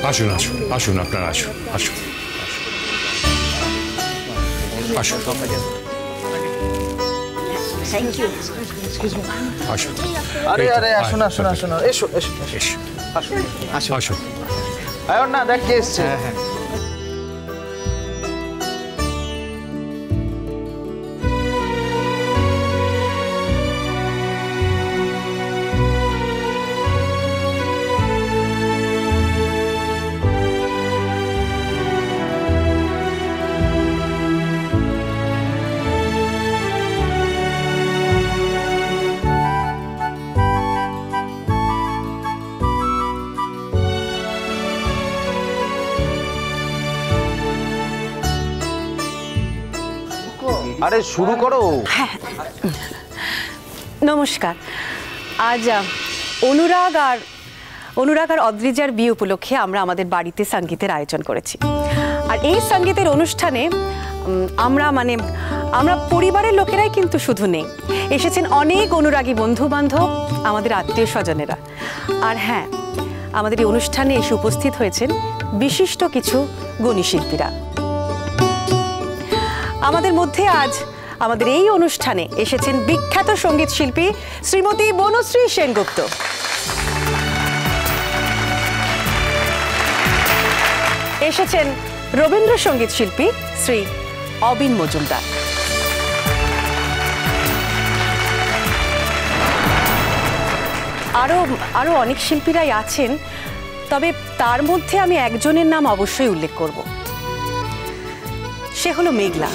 আসুন আসুন আসুন, আপনারা আসুন আসুন আসুন। Thank you. আসুন। আরে আরে আসুন আসুন আসুন, এসো এসো এসো, আসুন আসুন আসুন। আয়ন না, দেখ কে এসছে। আরে শুরু করো। নমস্কার। আজ অনুরাগ আর অদ্রিজার বিয়ে উপলক্ষে আমরা আমাদের বাড়িতে সঙ্গীতের আয়োজন করেছি। আর এই সঙ্গীতের অনুষ্ঠানে আমরা পরিবারের লোকেরাই কিন্তু শুধু নেই, এসেছেন অনেক অনুরাগী বন্ধু বান্ধব, আমাদের আত্মীয় স্বজনেরা। আর হ্যাঁ, আমাদের এই অনুষ্ঠানে এসে উপস্থিত হয়েছেন বিশিষ্ট কিছু গুণী শিল্পীরা। আমাদের মধ্যে আজ আমাদের এই অনুষ্ঠানে এসেছেন বিখ্যাত সঙ্গীত শিল্পী শ্রীমতী বনশ্রী সেনগুপ্ত, এসেছেন রবীন্দ্রসঙ্গীত শিল্পী শ্রী অবিন মজুমদার, আরো অনেক শিল্পীরাই আছেন, তবে তার মধ্যে আমি একজনের নাম অবশ্যই উল্লেখ করব, সে হলো মেঘলা।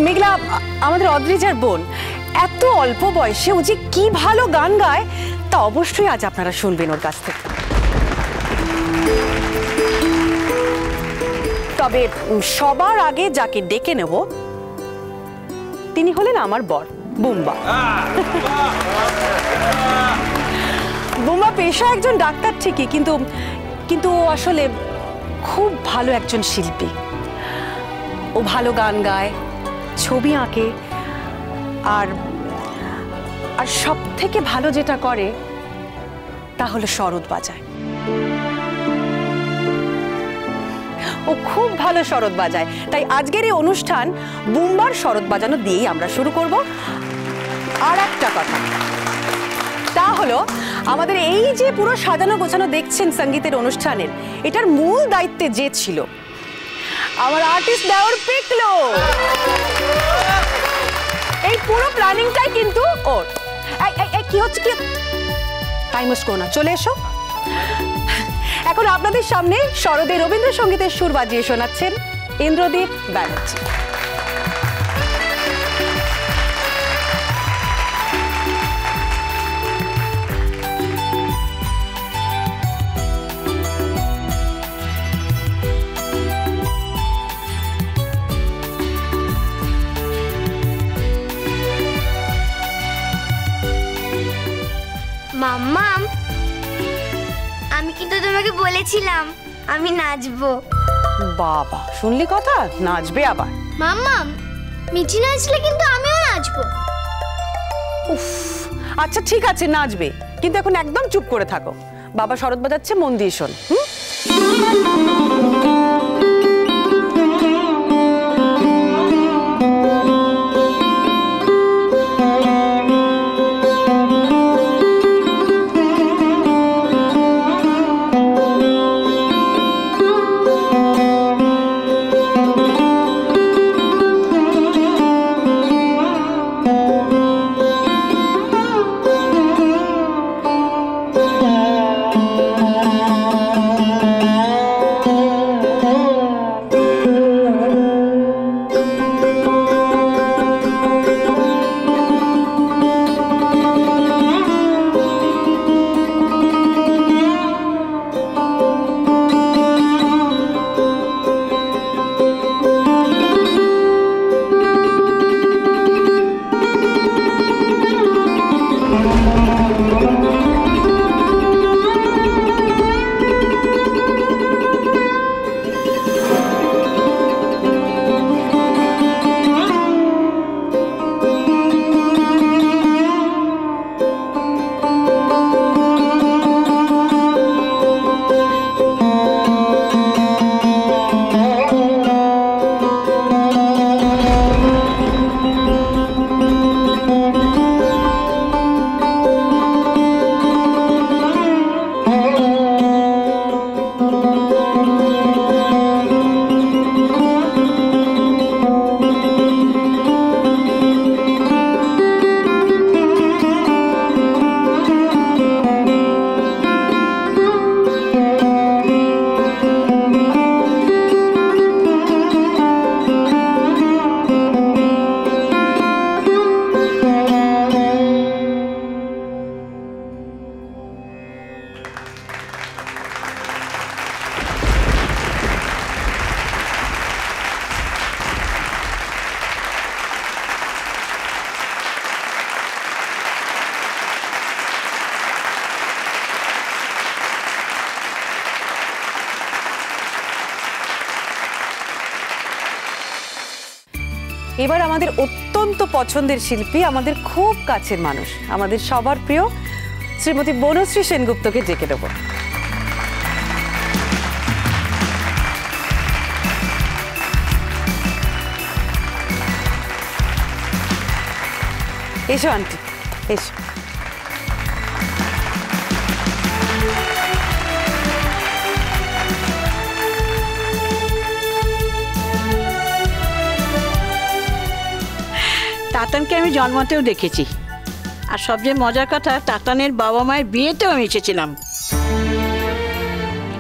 মেঘলা আমাদের অদ্রিজার বোন, এত অল্প বয়সে ও যে কি ভালো গান গায় তা অবশ্যই আজ আপনারা শুনবেন ওর কাছ থেকে। তবে সবার আগে যাকে ডেকে নেব তিনি হলেন আমার বর বুম্বা। বুম্বা পেশা একজন ডাক্তার ঠিকই, কিন্তু ও আসলে খুব ভালো একজন শিল্পী। ও ভালো গান গায়, ছবি আঁকে, আর সব থেকে ভালো যেটা করে তা হলো সরোদ বাজায়। ও খুব ভালো সরোদ বাজায়, তাই আজকের এই অনুষ্ঠান বুম্বার সরোদ বাজানো দিয়েই আমরা শুরু করব। আর একটা কথা, তা হলো আমাদের এই যে পুরো সাজানো গোছানো দেখছেন সঙ্গীতের অনুষ্ঠানের, এটার মূল দায়িত্বে যে ছিল আমার আর্টিস্ট দেওর পিকলো। এই পুরো প্ল্যানিংটাই কিন্তু ওর। কি হচ্ছে কি, টাইম ওয়েস্ট করো না, চলে এসো। এখন আপনাদের সামনে সরোদে রবীন্দ্রসঙ্গীতের সুর বাজিয়ে শোনাচ্ছেন ইন্দ্রদীপ ব্যানার্জি। মাম্মাম, আমি কিন্তু তোমাকে বলেছিলাম আমি নাচবো। বাবা, শুনলি কথা, নাচবে আবার? মাম্মাম, মিঠি নাচলে কিন্তু আমিও নাচবো। উফ, আচ্ছা ঠিক আছে, নাচবে, কিন্তু এখন একদম চুপ করে থাকো। বাবা শরৎ বাজাচ্ছে, মন দিয়ে শোন। এবার আমাদের অত্যন্ত পছন্দের শিল্পী, আমাদের খুব কাছের মানুষ, আমাদের সবার প্রিয় শ্রীমতী বনশ্রী সেনগুপ্তকে ডেকে দেব। এসো আন্টি, এসো। তাতানকে আমি জন্মাতেও দেখেছি, আর সবচেয়ে মজার কথা, তাতানের বাবা মায়ের বিয়েতেও আমি এসেছিলাম।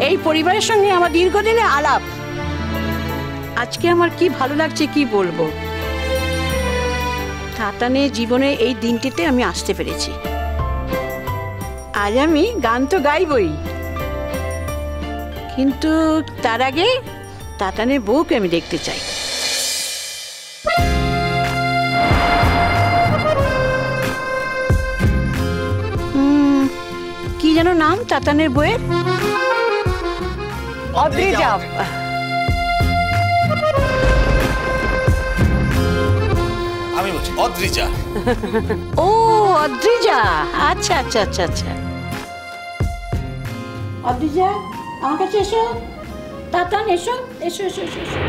এই পরিবারের সঙ্গে আমার দীর্ঘদিনের আলাপ। আজকে আমার কি ভালো লাগছে কি বলবো। তাতানের জীবনে এই দিনটিতে আমি আসতে পেরেছি। আজ আমি গান তো গাইবই, কিন্তু তার আগে তাতানের বউকে আমি দেখতে চাই। কি যেন নাম তাতানের বউয়ের? অদ্রিজা। আমি বলছি অদ্রিজা। ও অদ্রিজা, আচ্ছা আচ্ছা আচ্ছা আচ্ছা। অদ্রিজা আমার কাছে এসো। তাতান এসো এসো এসো এসো এসো।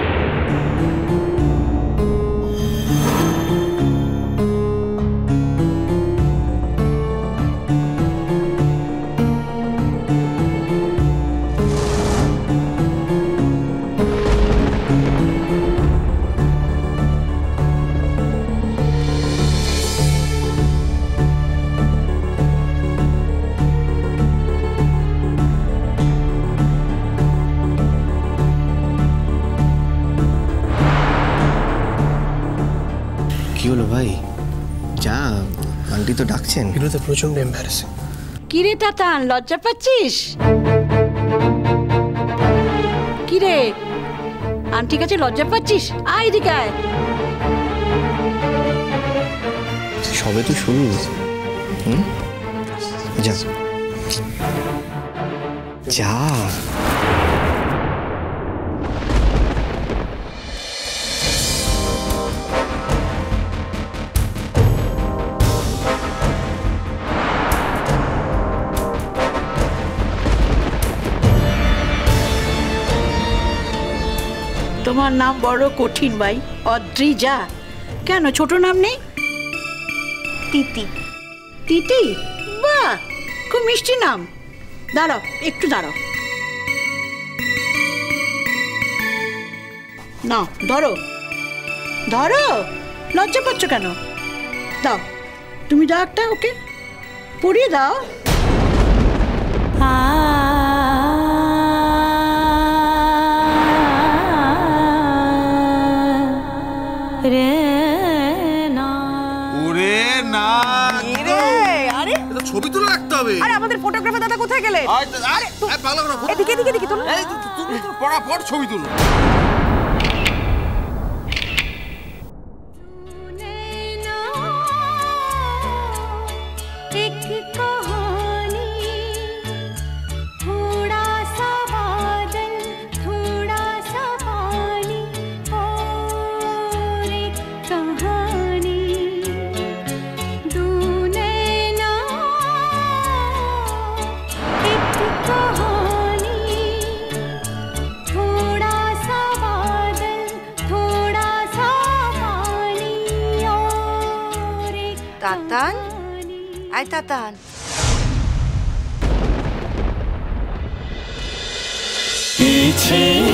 কি হলো ভাই? যা, আন্টি তো ডাকছেন। এগুলো তো প্রচন্ড এম্বারাসিং। কিরে তাতান, লজ্জা পাচ্ছিস? কিরে আন্টির কাছে লজ্জা পাচ্ছিস? আয় এদিকে আয়। সবে তো শুরু। যা যা। তোমার নাম বড় কঠিন ভাই, অদ্রিজা। কেন ছোট নাম নেই? তিতি। তিতি? বাহ, খুব মিষ্টি নাম। দাঁড়াও, একটু দাঁড়াও। না, ধরো ধরো, লজ্জা পাচ্ছ কেন? দাও, তুমি দাও একটা, ওকে পরিয়ে দাও। ছবি তুলে রাখতে হবে। আরে আমাদের ফটোগ্রাফার দাদা কোথায় গেলে? এদিকে এদিকে এদিকে তুলো। তুমি পড়াপড় ছবি তুলো। তাতান, আয় তাতান। पीछे